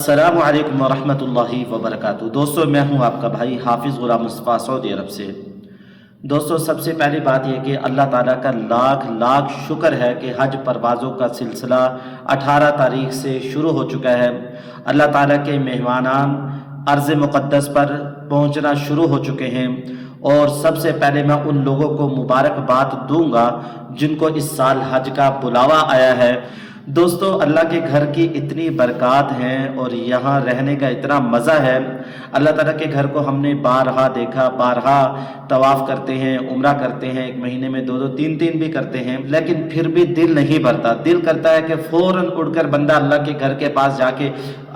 السلام علیکم ورحمۃ اللہ وبرکاتہ۔ دوستو میں ہوں آپ کا بھائی حافظ غلام مصطفیٰ سعودی عرب سے۔ دوستو سب سے پہلی بات یہ کہ اللہ تعالیٰ کا لاکھ لاکھ شکر ہے کہ حج پروازوں کا سلسلہ 18 تاریخ سے شروع ہو چکا ہے۔ اللہ تعالیٰ کے مہمانان ارض مقدس پر پہنچنا شروع ہو چکے ہیں، اور سب سے پہلے میں ان لوگوں کو مبارکباد دوں گا جن کو اس سال حج کا بلاوا آیا ہے۔ دوستو اللہ کے گھر کی اتنی برکات ہیں اور یہاں رہنے کا اتنا مزہ ہے۔ اللہ تعالیٰ کے گھر کو ہم نے بارہا دیکھا، بارہا طواف کرتے ہیں، عمرہ کرتے ہیں، ایک مہینے میں دو تین بھی کرتے ہیں، لیکن پھر بھی دل نہیں بھرتا۔ دل کرتا ہے کہ فوراً اڑ کر بندہ اللہ کے گھر کے پاس جا کے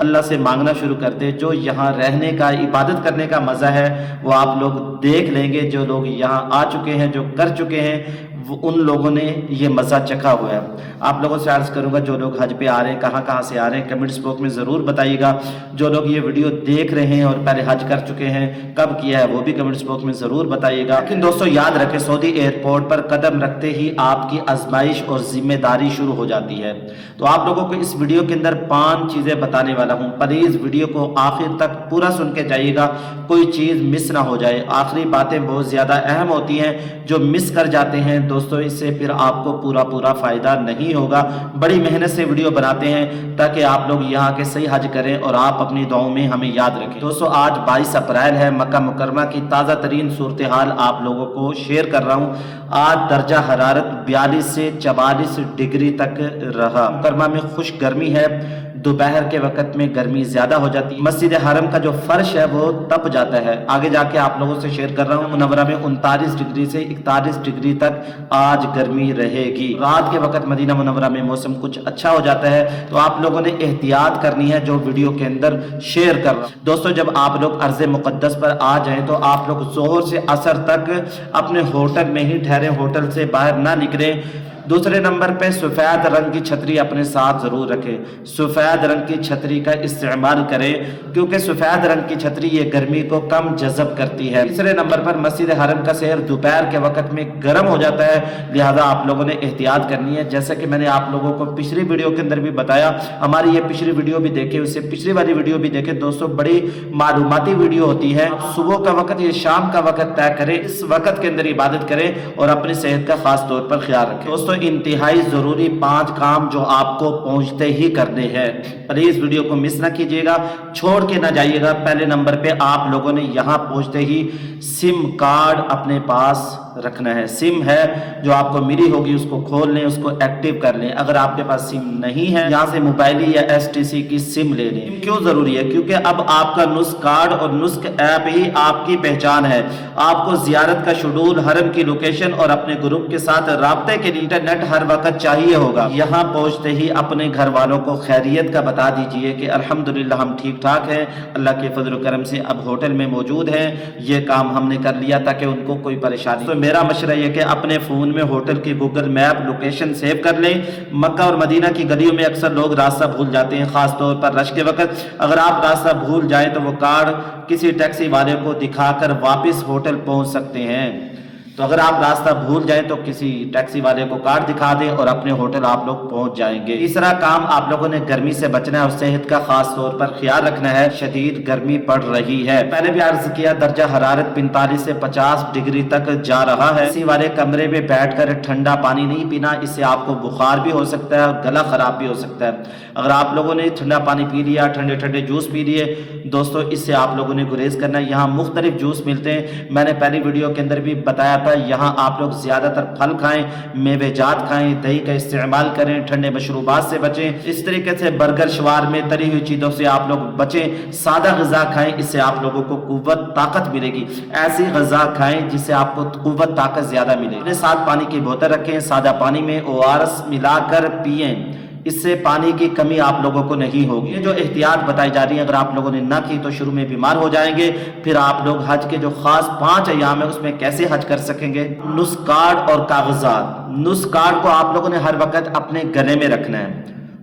اللہ سے مانگنا شروع کر دے۔ جو یہاں رہنے کا، عبادت کرنے کا مزہ ہے وہ آپ لوگ دیکھ لیں گے۔ جو لوگ یہاں آ چکے ہیں، جو کر چکے ہیں، ان لوگوں نے یہ مزہ چکھا ہوا ہے۔ آپ لوگوں سے عرض کروں گا جو لوگ حج پہ آ رہے ہیں، کہاں سے آ رہے ہیں، کمنٹس باکس میں ضرور بتائیے گا۔ جو لوگ یہ ویڈیو دیکھ رہے ہیں اور پہلے حج کر چکے ہیں، کب کیا ہے وہ بھی کمنٹس باکس میں ضرور بتائیے گا۔ لیکن دوستو یاد رکھیں، سعودی ایئرپورٹ پر قدم رکھتے ہی آپ کی آزمائش اور ذمہ داری شروع ہو جاتی ہے۔ تو آپ لوگوں کو اس ویڈیو کے اندر 5 چیزیں بتانے والا ہوں۔ پلیز ویڈیو کو آخر تک پورا سن کے جائیے گا، کوئی چیز مس نہ ہو جائے۔ آخری باتیں بہت زیادہ اہم ہوتی ہیں، جو مس کر جاتے ہیں دوستو اس سے پھر آپ کو پورا فائدہ نہیں ہوگا۔ بڑی محنت سے ویڈیو بناتے ہیں تاکہ آپ لوگ یہاں کے صحیح حج کریں اور آپ اپنی دعاؤں میں ہمیں یاد رکھیں۔ دوستو آج 22 اپریل ہے، مکہ مکرمہ کی تازہ ترین صورتحال آپ لوگوں کو شیئر کر رہا ہوں۔ آج درجہ حرارت 42 سے 44 ڈگری تک رہا۔ مکرمہ میں خشک گرمی ہے، دوپہر کے وقت میں گرمی زیادہ ہو جاتی ہے۔ مسجد حرم کا جو فرش ہے وہ تپ جاتا ہے۔ آگے جا کے آپ لوگوں سے شیئر کر رہا ہوں، منورہ میں 39 ڈگری سے 41 ڈگری تک آج گرمی رہے گی۔ رات کے وقت مدینہ منورہ میں موسم کچھ اچھا ہو جاتا ہے، تو آپ لوگوں نے احتیاط کرنی ہے جو ویڈیو کے اندر شیئر کر رہا ہوں۔ دوستو جب آپ لوگ ارض مقدس پر آ جائیں تو آپ لوگ ظہر سے عصر تک اپنے ہوٹل میں ہی ٹھہریں، ہوٹل سے باہر نہ نکلیں۔ دوسرے نمبر پہ سفید رنگ کی چھتری اپنے ساتھ ضرور رکھیں۔ سفید رنگ کی چھتری کا استعمال کریں کیونکہ سفید رنگ کی چھتری یہ گرمی کو کم جذب کرتی ہے۔ تیسرے نمبر پر مسجد حرم کا سیر دوپہر کے وقت میں گرم ہو جاتا ہے، لہذا آپ لوگوں نے احتیاط کرنی ہے۔ جیسا کہ میں نے آپ لوگوں کو پچھلی ویڈیو کے اندر بھی بتایا، ہماری یہ پچھلی ویڈیو بھی دیکھیں، اس سے پچھلی والی ویڈیو بھی دیکھیں۔ دوستو بڑی معلوماتی ویڈیو ہوتی ہے۔ صبح کا وقت یا شام کا وقت طے کریں، اس وقت کے اندر عبادت کریں اور اپنی صحت کا خاص طور پر خیال رکھیں۔ دوستو انتہائی ضروری 5 کام جو آپ کو پہنچتے ہی کرنے ہیں، پلیز ویڈیو کو مس نہ کیجیے گا، چھوڑ کے نہ جائیے گا۔ پہلے نمبر پہ آپ لوگوں نے یہاں پہنچتے ہی سم کارڈ اپنے پاس رکھنا ہے۔ سم ہے جو آپ کو ملی ہوگی اس کو کھول لیں، اس کو ایکٹیو کر لیں۔ اگر آپ کے پاس سم نہیں ہے، یہاں سے موبائلی یا STC کی سم لے لیں۔ کیوں ضروری ہے؟ کیونکہ اب آپ کا نسک کارڈ اور نسک ایپ ہی آپ کی پہچان ہے۔ آپ کو زیارت کا شیڈول، حرم کی لوکیشن اور اپنے گروپ کے ساتھ رابطے کے لیے انٹرنیٹ ہر وقت چاہیے ہوگا۔ یہاں پہنچتے ہی اپنے گھر والوں کو خیریت کا بتا دیجئے کہ الحمدللہ ہم ٹھیک ٹھاک ہیں، اللہ کے فضل و کرم سے اب ہوٹل میں موجود ہیں، یہ کام ہم نے کر لیا تاکہ ان کو کوئی پریشانی۔ تو میرا مشورہ یہ کہ اپنے فون میں ہوٹل کی گوگل میپ لوکیشن سیو کر لیں۔ مکہ اور مدینہ کی گلیوں میں اکثر لوگ راستہ بھول جاتے ہیں، خاص طور پر رش کے وقت۔ اگر آپ راستہ بھول جائیں تو وہ کارڈ کسی ٹیکسی والے کو دکھا کر واپس ہوٹل پہنچ سکتے ہیں۔ تو اگر آپ راستہ بھول جائیں تو کسی ٹیکسی والے کو کارڈ دکھا دیں اور اپنے ہوٹل آپ لوگ پہنچ جائیں گے۔ تیسرا کام آپ لوگوں نے گرمی سے بچنا ہے اور صحت کا خاص طور پر خیال رکھنا ہے۔ شدید گرمی پڑ رہی ہے، پہلے بھی عرض کیا، درجہ حرارت 45 سے 50 ڈگری تک جا رہا ہے۔ اسی والے کمرے میں بیٹھ کر ٹھنڈا پانی نہیں پینا، اس سے آپ کو بخار بھی ہو سکتا ہے اور گلا خراب بھی ہو سکتا ہے۔ اگر آپ لوگوں نے ٹھنڈا پانی پی لیا، ٹھنڈے جوس پی لیے، دوستو اس سے آپ لوگوں نے گریز کرنا ہے۔ یہاں مختلف جوس ملتے ہیں، میں نے پہلی ویڈیو کے اندر بھی بتایا تھا۔ یہاں آپ لوگ زیادہ تر پھل کھائیں، میوے جات کھائیں، دہی کا استعمال کریں، ٹھنڈے مشروبات سے بچیں۔ اس طریقے سے برگر، شوارمے، تلی ہوئی چیزوں سے آپ لوگ بچیں۔ سادہ غذا کھائیں، اس سے آپ لوگوں کو قوت طاقت ملے گی۔ ایسی غذا کھائیں جس سے آپ کو قوت طاقت زیادہ ملے۔ اپنے ساتھ پانی کی بوتل رکھیں، سادہ پانی میں ORS ملا کر پئیں، اس سے پانی کی کمی آپ لوگوں کو نہیں ہوگی۔ یہ جو احتیاط بتائی جا رہی ہیں اگر آپ لوگوں نے نہ کی تو شروع میں بیمار ہو جائیں گے، پھر آپ لوگ حج کے جو خاص 5 ایام ہیں اس میں کیسے حج کر سکیں گے۔ نسک کارڈ اور کاغذات۔ نسک کارڈ کو آپ لوگوں نے ہر وقت اپنے گلے میں رکھنا ہے۔